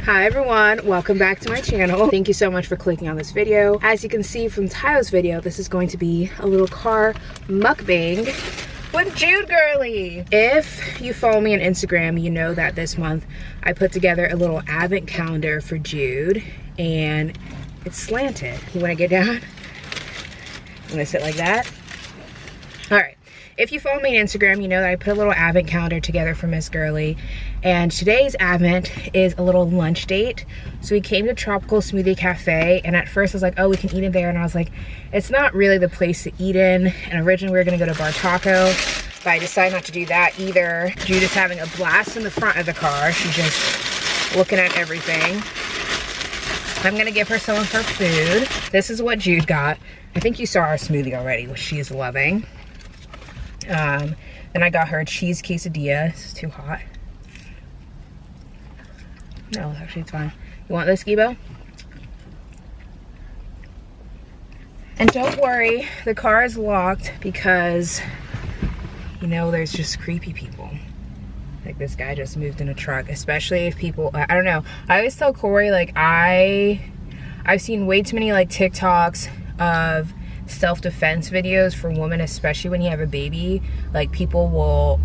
Hi everyone, welcome back to my channel. Thank you so much for clicking on this video. As you can see from Tyler's video, this is going to be a little car mukbang with Jude Girly. If you follow me on Instagram, you know that this month I put together a little advent calendar for Jude and it's slanted. You wanna get down? I'm gonna sit like that. All right. If you follow me on Instagram, you know that I put a little advent calendar together for Miss Girly. And today's advent is a little lunch date. So we came to Tropical Smoothie Cafe, and at first I was like, oh, we can eat in there. And I was like, it's not really the place to eat in. And originally we were gonna go to Bar Taco, but I decided not to do that either. Jude is having a blast in the front of the car. She's just looking at everything. I'm gonna give her some of her food. This is what Jude got. I think you saw our smoothie already, which she's loving. Then I got her a cheese quesadilla. This is too hot. No, actually it's fine. You want this, Gibo? And don't worry, the car is locked because, you know, there's just creepy people. Like this guy just moved in a truck, especially if people, I don't know. I always tell Corey, like I've seen way too many like TikToks of self-defense videos for women, especially when you have a baby. Like people will,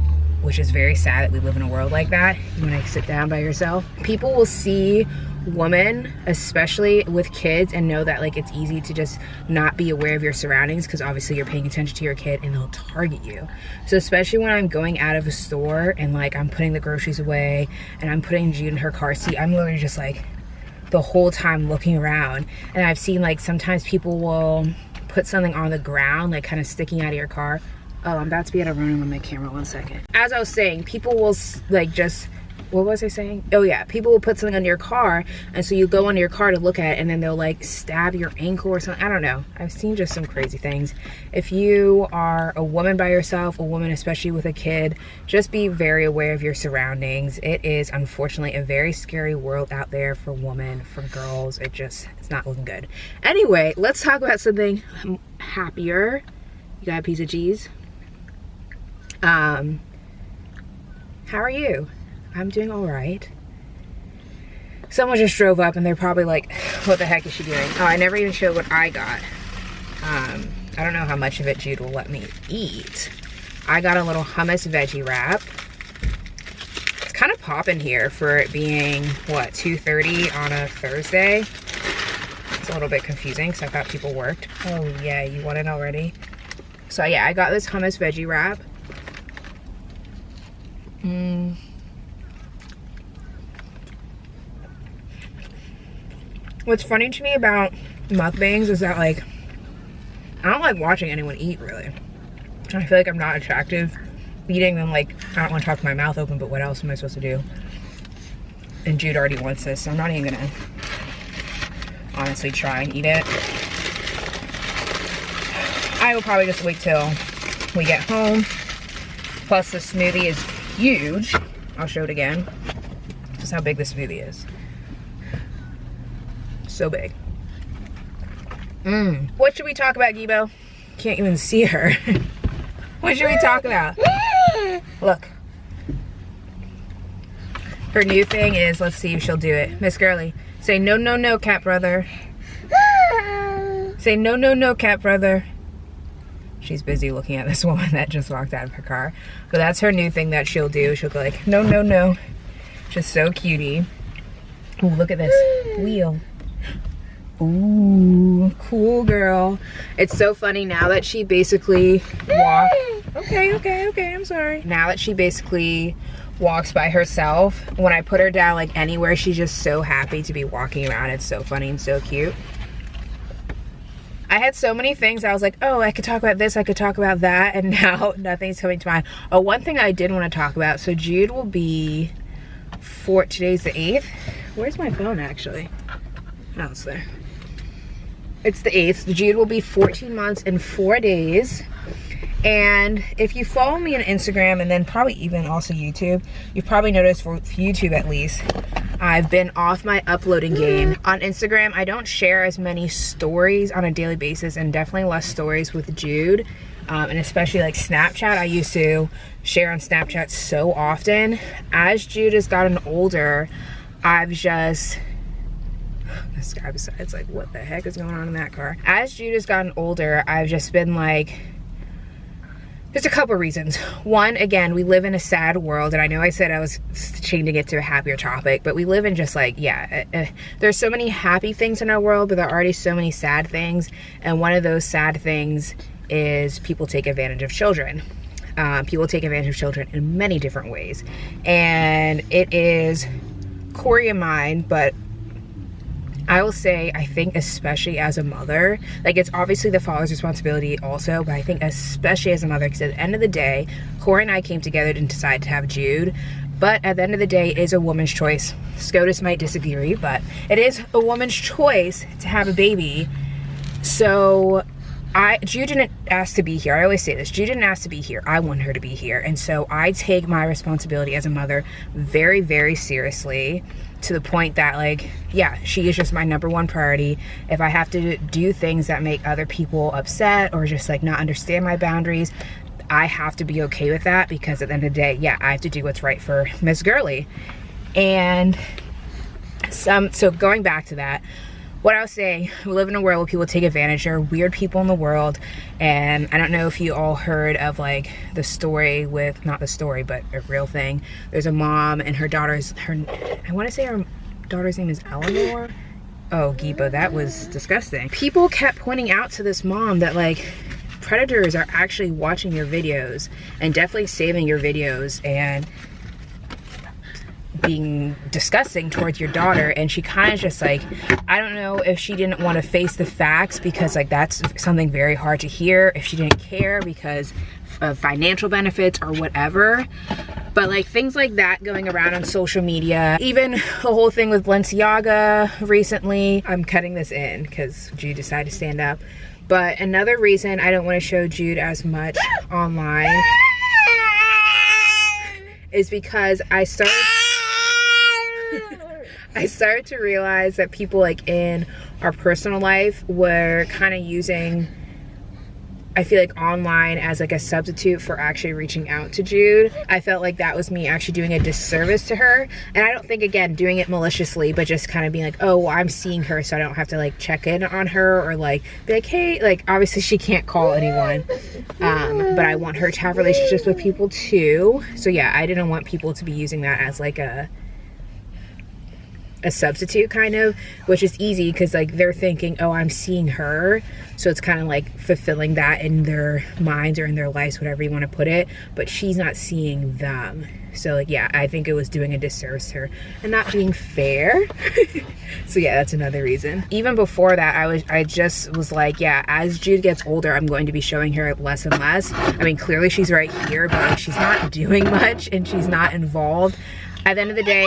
which is very sad that we live in a world like that, when I sit down by yourself, people will see women, especially with kids, and know that like it's easy to just not be aware of your surroundings because obviously you're paying attention to your kid and they'll target you. So especially when I'm going out of a store and like I'm putting the groceries away and I'm putting Jude in her car seat, I'm literally just like the whole time looking around. And I've seen like sometimes people will put something on the ground, like kind of sticking out of your car. Oh, I'm about to be out of running with my camera, 1 second. As I was saying, people will like just, what was I saying? Oh yeah, people will put something on your car, and so you go on your car to look at it, and then they'll like stab your ankle or something. I don't know. I've seen just some crazy things. If you are a woman by yourself, a woman especially with a kid, just be very aware of your surroundings. It is unfortunately a very scary world out there for women, for girls. It's not looking good. Anyway, let's talk about something happier. You got a piece of cheese? How are you? I'm doing all right. Someone just drove up and they're probably like, what the heck is she doing? Oh, I never even showed what I got. I don't know how much of it Jude will let me eat. I got a little hummus veggie wrap. It's kind of popping here for it being, what, 2:30 on a Thursday. It's a little bit confusing because I thought people worked. Oh yeah, you want it already? So yeah, I got this hummus veggie wrap. What's funny to me about mukbangs is that like, I don't like watching anyone eat really. I feel like I'm not attractive eating them. Like, I don't want to talk with my mouth open, but what else am I supposed to do? And Jude already wants this, so I'm not even gonna honestly try and eat it. I will probably just wait till we get home. Plus the smoothie is huge. I'll show it again. Just how big the smoothie is. So big. What should we talk about, Gibo? Can't even see her. What should we talk about? Look. Her new thing is, let's see if she'll do it. Miss Girly, say no, no, no, cat brother. Say no, no, no, cat brother. She's busy looking at this woman that just walked out of her car. But that's her new thing that she'll do. She'll go like, no, no, no. Just so cutie. Ooh, look at this wheel. Ooh, cool girl. It's so funny now that she basically walks. Okay, I'm sorry. Now that she basically walks by herself, when I put her down like anywhere, she's just so happy to be walking around. It's so funny and so cute. I had so many things. I was like, oh, I could talk about this, I could talk about that, and now nothing's coming to mind. Oh, one thing I did want to talk about. So Jude will be today's the 8th. Where's my phone actually? Oh, it's there. It's the 8th. Jude will be 14 months and 4 days. And if you follow me on Instagram and then probably even also YouTube, you've probably noticed for YouTube at least, I've been off my uploading game. On Instagram, I don't share as many stories on a daily basis and definitely less stories with Jude. And especially like Snapchat, I used to share on Snapchat so often. As Jude has gotten older, I've just, this guy besides, like, what the heck is going on in that car? As Jude has gotten older, I've just been like, there's a couple reasons. One, again, we live in a sad world, and I know I said I was changing it to a happier topic, but we live in just like, there's so many happy things in our world, but there are already so many sad things, and one of those sad things is people take advantage of children. People take advantage of children in many different ways, and it is Corey and mine, but I will say, I think especially as a mother, like, it's obviously the father's responsibility also, but I think especially as a mother, because at the end of the day, Corey and I came together and decided to have Jude, but at the end of the day, it is a woman's choice. SCOTUS might disagree, but it is a woman's choice to have a baby. So Jude didn't ask to be here. I always say this. Jude didn't ask to be here. I want her to be here. And so I take my responsibility as a mother very, very seriously, to the point that, like, yeah, she is just my #1 priority. If I have to do things that make other people upset or just, like, not understand my boundaries, I have to be okay with that, because at the end of the day, yeah, I have to do what's right for Miss Girly. And so going back to that, what I was saying, we live in a world where people take advantage. There are weird people in the world, and I don't know if you all heard of, like, the story with, not the story, but a real thing. There's a mom and her daughter's, I want to say her daughter's name is Eleanor. Oh, Giba, that was disgusting. People kept pointing out to this mom that, like, predators are actually watching your videos and definitely saving your videos and being disgusting towards your daughter. And she kind of just, like, I don't know if she didn't want to face the facts, because, like, that's something very hard to hear, if she didn't care because of financial benefits or whatever. But, like, things like that going around on social media, even the whole thing with Balenciaga recently. I'm cutting this in because Jude decided to stand up. But another reason I don't want to show Jude as much online is because I started to realize that people, like, in our personal life were kind of using, I feel like, online as, like, a substitute for actually reaching out to Jude. I felt like that was me actually doing a disservice to her. And I don't think, again, doing it maliciously, but just kind of being like, oh, well, I'm seeing her, so I don't have to, like, check in on her or, like, be like, hey, like, obviously she can't call anyone. But I want her to have relationships with people too. So yeah, I didn't want people to be using that as, like, a substitute, kind of, which is easy because, like, they're thinking, oh, I'm seeing her, so it's kind of like fulfilling that in their minds or in their lives, whatever you want to put it, but she's not seeing them. So, like, yeah, I think it was doing a disservice to her and not being fair. So yeah, that's another reason. Even before that, I just was like, yeah, as Jude gets older, I'm going to be showing her less and less. I mean, clearly she's right here, but, like, she's not doing much and she's not involved. At the end of the day,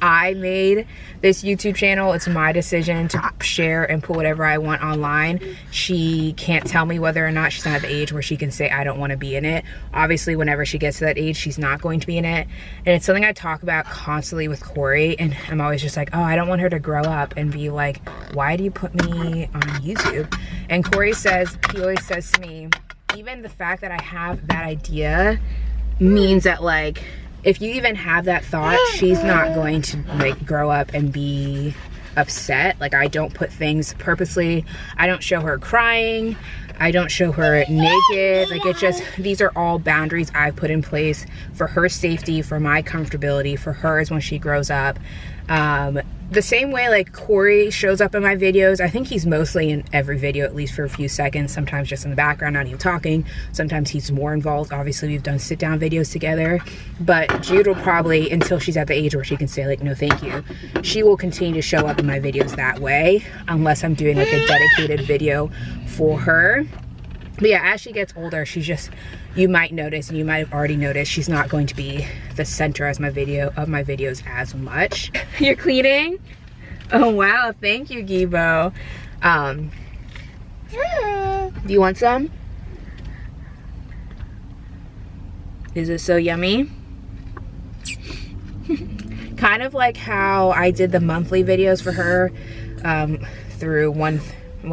I made this YouTube channel. It's my decision to share and put whatever I want online. She can't tell me whether or not she's not at the age where she can say, I don't want to be in it. Obviously, whenever she gets to that age, she's not going to be in it. And it's something I talk about constantly with Corey. And I'm always just like, oh, I don't want her to grow up and be like, why do you put me on YouTube? And Corey says, he always says to me, even the fact that I have that idea means that, like, if you even have that thought, she's not going to, like, grow up and be upset. Like, I don't put things purposely. I don't show her crying. I don't show her naked. Like, it just, these are all boundaries I've put in place for her safety, for my comfortability, for hers when she grows up. The same way, like, Corey shows up in my videos. I think he's mostly in every video, at least for a few seconds, sometimes just in the background, not even talking. Sometimes he's more involved. Obviously, we've done sit-down videos together. But Jude will probably, until she's at the age where she can say, like, no thank you, she will continue to show up in my videos that way, unless I'm doing, like, a dedicated video for her. But yeah, as she gets older, she's just, you might notice, and you might have already noticed, she's not going to be the center of my videos as much. You're cleaning? Oh wow, thank you, Gibo. Do you want some? Is it so yummy? Kind of like how I did the monthly videos for her through when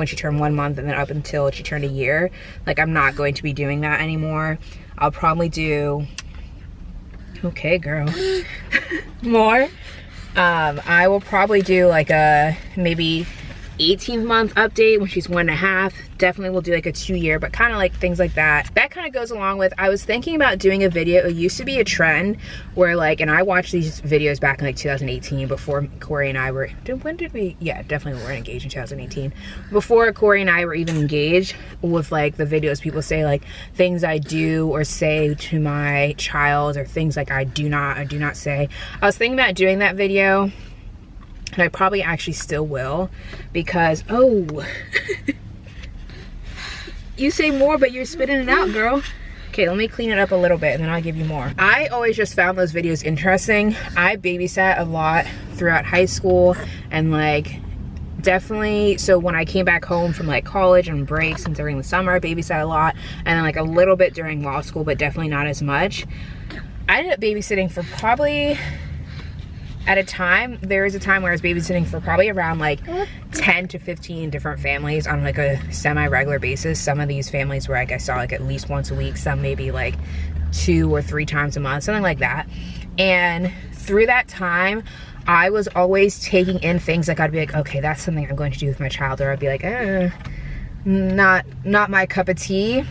she turned 1 month and then up until she turned a year. Like, I'm not going to be doing that anymore. I'll probably do, okay girl, more. I will probably do like a maybe 18-month update when she's 1.5. Definitely will do like a 2-year, but kind of like things like that. That kind of goes along with, I was thinking about doing a video. It used to be a trend where like, and I watched these videos back in like 2018 before Corey and I were, when did we, yeah, definitely were engaged in 2018. Before Corey and I were even engaged, with like the videos people say like things I do or say to my child, or things like I do not say. I was thinking about doing that video. And I probably actually still will, because, oh, you say more, but you're spitting it out, girl. Okay, let me clean it up a little bit and then I'll give you more. I always just found those videos interesting. I babysat a lot throughout high school, and like definitely, so when I came back home from like college and breaks and during the summer, I babysat a lot, and then like a little bit during law school, but definitely not as much. I ended up babysitting for probably, at a time, there was a time where I was babysitting for probably around like 10 to 15 different families on like a semi-regular basis. Some of these families were like I saw like at least once a week, some maybe like 2 or 3 times a month, something like that. And through that time, I was always taking in things like I'd be like, okay, that's something I'm going to do with my child, or I'd be like, not my cup of tea.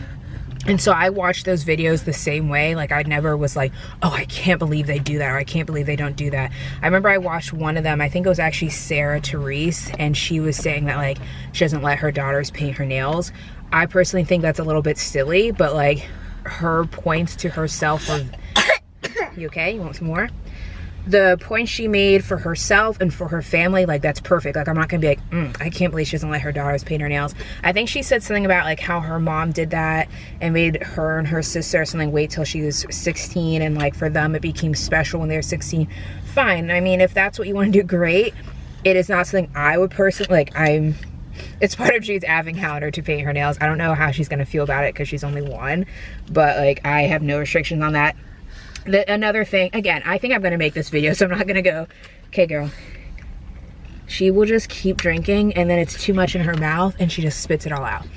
And so I watched those videos the same way. Like I never was like, oh, I can't believe they do that, or I can't believe they don't do that. I remember I watched one of them, I think it was actually Sarah Therese, and she was saying that like she doesn't let her daughters paint her nails. I personally think that's a little bit silly, but like her points to herself of, you okay? You want some more? The point she made for herself and for her family, like that's perfect. Like I'm not gonna be like, I can't believe she doesn't let her daughters paint her nails. I think she said something about like how her mom did that and made her and her sister or something wait till she was 16, and like for them it became special when they were 16. Fine, I mean, if that's what you want to do, great. It is not something I would personally, like it's part of Jude's advent calendar to paint her nails. I don't know how she's gonna feel about it because she's only 1, but like I have no restrictions on that. Another thing, again, I think I'm gonna make this video, so I'm not gonna go, okay girl, she will just keep drinking and then it's too much in her mouth and she just spits it all out.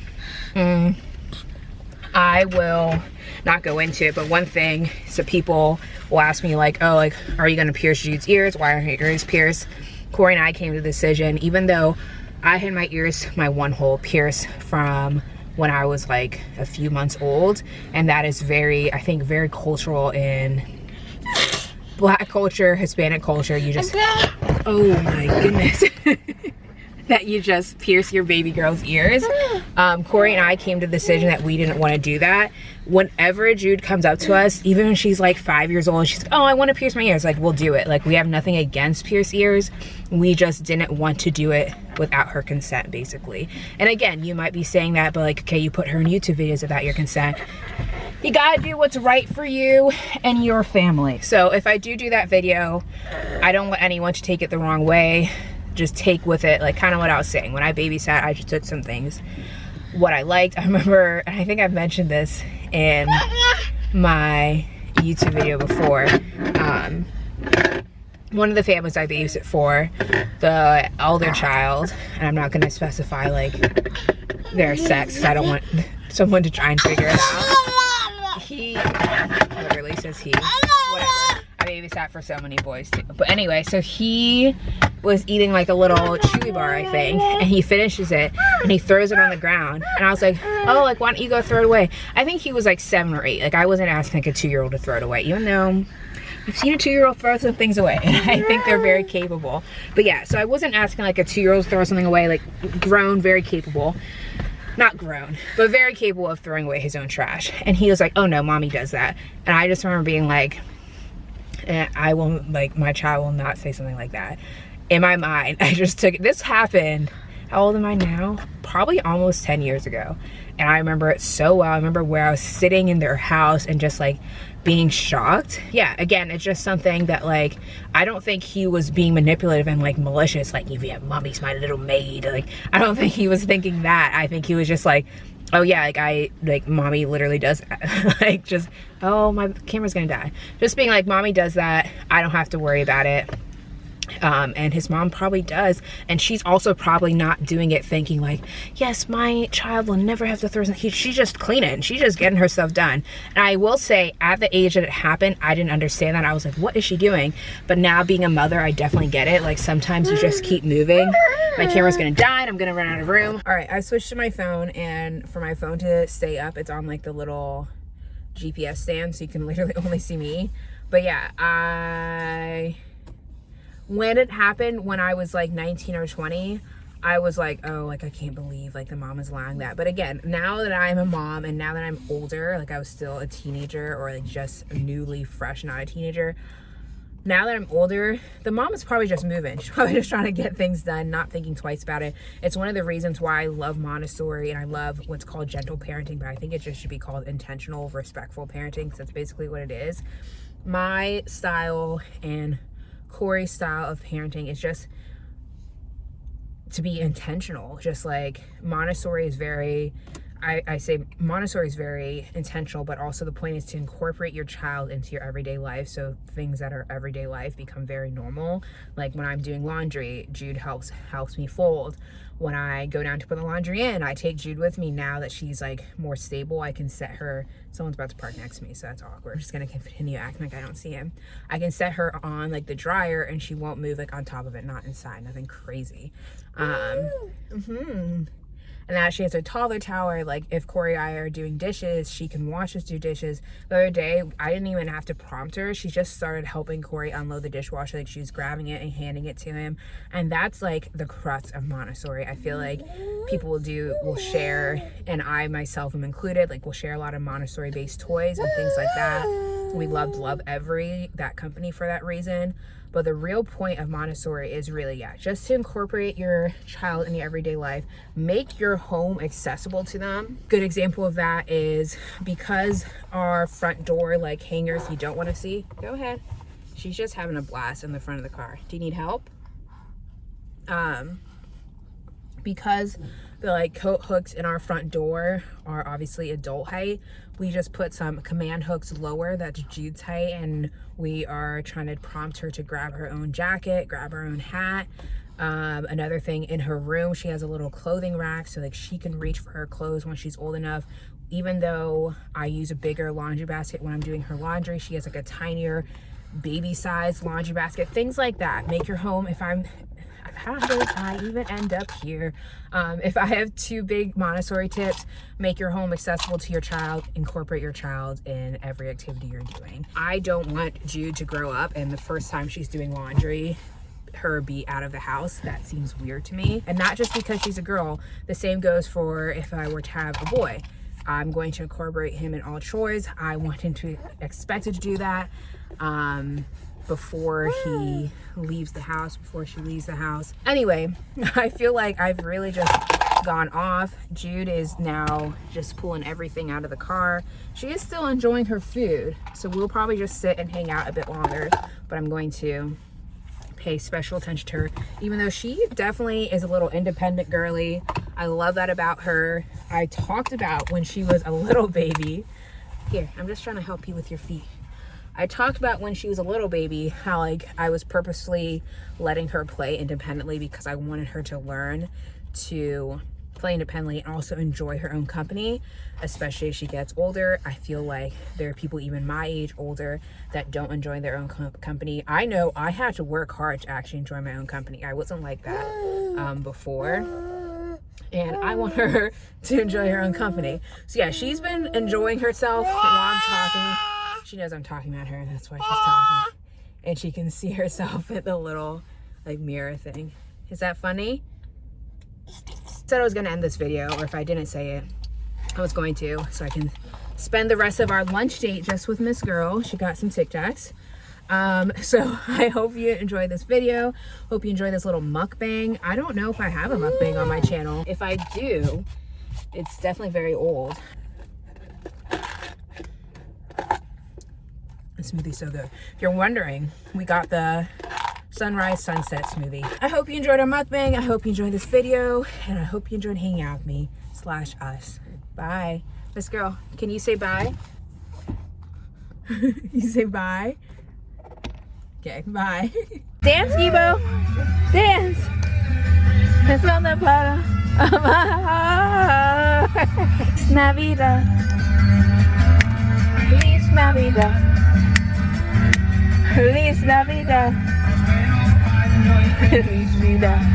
I will not go into it, but one thing, so people will ask me like, oh, like, are you gonna pierce Jude's ears? Why aren't your ears pierced? Corey and I came to the decision, even though I had my ears, my 1 hole pierced from when I was like a few months old, and that is very, I think, very cultural in Black culture, Hispanic culture. You just, oh my goodness, that you just pierce your baby girl's ears. Corey and I came to the decision that we didn't want to do that. Whenever Jude comes up to us, even when she's like 5 years old, she's like, oh, I want to pierce my ears, like we'll do it. Like we have nothing against pierced ears, we just didn't want to do it without her consent, basically. And again, you might be saying that, but like, okay, you put her in YouTube videos without your consent. You gotta do what's right for you and your family. So if I do that video, I don't want anyone to take it the wrong way. Just take with it, like kind of what I was saying. When I babysat, I just took some things, what I liked. I remember, and I think I've mentioned this in my YouTube video before, one of the families I babysit for, the elder child, and I'm not going to specify like their sex because I don't want someone to try and figure it out. He literally says he, whatever. I babysat for so many boys too. But anyway, so he was eating like a little chewy bar, I think, and he finishes it and he throws it on the ground, and I was like, oh, like why don't you go throw it away? I think he was like 7 or 8. Like I wasn't asking like a 2-year-old to throw it away, even though I've seen a 2-year-old throw some things away, and I think they're very capable. But yeah, so I wasn't asking like a 2-year-old to throw something away. Like grown, very capable, not grown, but very capable of throwing away his own trash. And he was like, oh no, mommy does that. And I just remember being like, I won't, like my child will not say something like that. In my mind, I just took it. This happened, how old am I now? Probably almost 10 years ago. And I remember it so well. I remember where I was sitting in their house and just like being shocked. Yeah, again, it's just something that like, I don't think he was being manipulative and like malicious, like, yeah, mommy's my little maid. Like, I don't think he was thinking that. I think he was just like, oh yeah, like mommy literally does that. Like just, oh, my camera's gonna die. Just being like, mommy does that, I don't have to worry about it. And his mom probably does, and she's also probably not doing it thinking like, yes, my child will never have to throw something. She's just cleaning, she's just getting herself done. And I will say, at the age that it happened, I didn't understand that. I was like, what is she doing? But now being a mother, I definitely get it. Like, sometimes you just keep moving. My camera's gonna die and I'm gonna run out of room. All right, I switched to my phone, and for my phone to stay up, it's on like the little GPS stand, so you can literally only see me. But yeah, when it happened, when I was like 19 or 20, I was like, oh, like, I can't believe like the mom is allowing that. But again, now that I'm a mom and now that I'm older, like I was still a teenager, or like just newly fresh, not a teenager. Now that I'm older, the mom is probably just moving. She's probably just trying to get things done, not thinking twice about it. It's one of the reasons why I love Montessori and I love what's called gentle parenting, but I think it just should be called intentional, respectful parenting, because that's basically what it is. My style and Corey's style of parenting is just to be intentional. Just like Montessori is very, I say Montessori is very intentional, but also the point is to incorporate your child into your everyday life, so things that are everyday life become very normal. Like when I'm doing laundry, Jude helps me fold. When I go down to put the laundry in, I take Jude with me. Now that she's like more stable, I can set her, someone's about to park next to me, so that's awkward. I'm just gonna continue acting like I don't see him. I can set her on like the dryer and she won't move like on top of it, not inside, nothing crazy. And now she has her toddler tower. Like if Corey and I are doing dishes, she can watch us do dishes. The other day, I didn't even have to prompt her. She just started helping Corey unload the dishwasher. Like she was grabbing it and handing it to him. And that's like the crux of Montessori. I feel like people will share, and I myself am included, like we'll share a lot of Montessori based toys and things like that. We love that company for that reason. But the real point of Montessori is really, yeah, just to incorporate your child in your everyday life. Make your home accessible to them. Good example of that is because our front door like hangers you don't want to see. Go ahead. She's just having a blast in the front of the car. Do you need help? Because the like coat hooks in our front door are obviously adult height, we just put some command hooks lower that's Jude's height, and we are trying to prompt her to grab her own jacket, grab her own hat. Another thing, in her room she has a little clothing rack, so like she can reach for her clothes when she's old enough. Even though I use a bigger laundry basket when I'm doing her laundry, she has like a tinier baby size laundry basket. Things like that. Make your home, how did I even end up here? If I have two big Montessori tips: make your home accessible to your child, incorporate your child in every activity you're doing. I don't want Jude to grow up and the first time she's doing laundry, her be out of the house. That seems weird to me. And not just because she's a girl, the same goes for if I were to have a boy. I'm going to incorporate him in all chores. I want him to expect to do that. Before he leaves the house, before she leaves the house. Anyway, I feel like I've really just gone off. Jude is now just pulling everything out of the car. She is still enjoying her food, so we'll probably just sit and hang out a bit longer, but I'm going to pay special attention to her, even though she definitely is a little independent girly. I love that about her. I talked about when she was a little baby. Here, I'm just trying to help you with your feet. I talked about when she was a little baby, how like I was purposely letting her play independently because I wanted her to learn to play independently and also enjoy her own company, especially as she gets older. I feel like there are people even my age, older, that don't enjoy their own company. I know I had to work hard to actually enjoy my own company. I wasn't like that before. And I want her to enjoy her own company. So yeah, she's been enjoying herself while I'm talking. She knows I'm talking about her, that's why she's talking. And she can see herself at the little like mirror thing. Is that funny? Said I was gonna end this video, or if I didn't say it, I was going to, so I can spend the rest of our lunch date just with Miss Girl. She got some Tic Tacs. So I hope you enjoyed this video. Hope you enjoyed this little mukbang. I don't know if I have a mukbang on my channel. If I do, it's definitely very old. The smoothie's so good. If you're wondering, we got the sunrise sunset smoothie. I hope you enjoyed our mukbang. I hope you enjoyed this video, and I hope you enjoyed hanging out with me / us. Bye. Miss Girl, can you say bye? You say bye? Okay, bye. Dance, Ebo. Dance. It's on the bottom of my heart. It's Navidad. Feliz Navidad. Feliz Navidad. Feliz Navidad.